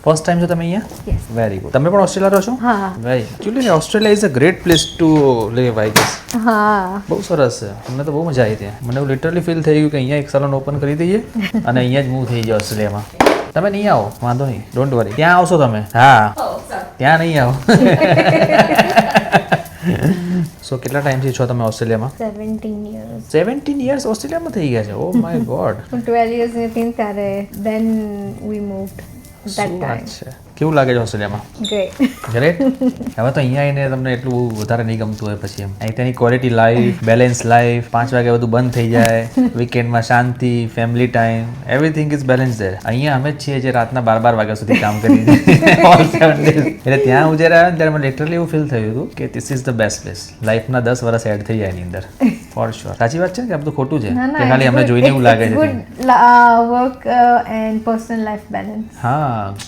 First time છો તમે અહીંયા? Yes. Very good. તમે પણ ઓસ્ટ્રેલિયા રહો છો? હા very actually Australia is a great place to live I guess. હા બહુ સરસ છે. મને તો બહુ મજા આવી ત્યાં. મને એવું લિટરલી ફીલ થઈ ગયું કે અહીંયા એક સલૂન ઓપન કરી દઈએ અને અહીંયા જ મૂવ થઈ જાય ઓસ્ટ્રેલિયામાં. તમે નહીં આવો વાંધો નહીં, ડોન્ટ વરી. ત્યાં આવશો તમે? હા, ત્યાં નહીં આવો. સો કેટલા ટાઈમથી છો તમે ઓસ્ટ્રેલિયામાં? 17 years 17 years ઓસ્ટ્રેલિયામાં થઈ ગયા છે. Oh my God. હું 12 years ની હતી ત્યારે then we moved that શું time વાત છે. કેવું લાગે છે ઓસ્ટ્રેલિયામાં? great great. હવે તો અહીંયા આવીને તમને એટલું બહુ વધારે નહીં ગમતું હોય પછી એમ. અહીં તેની ક્વોલિટી લાઈફ, બેલેન્સ લાઈફ, 5 વાગે બધું બંધ થઈ જાય, વીકેન્ડમાં શાંતિ, family time, everything is balance there. અહીંયા અમે જ છીએ જે રાતના 12 વાગ્યા સુધી કામ કરીને ઓલ 7 days. એટલે ત્યાં હું જ્યારે આવ્યો ને ત્યારે મને લિટરલી એવું ફીલ થયું હતું કે this is the best place. લાઈફના 10 વર્ષ એડ થઈ જાય એની અંદર ફોર શ્યોર. સાચી વાત છે કે આ બધું ખોટું છે કે ખાલી અમને જોઈને એવું લાગે છે? good work and personal life balance હા,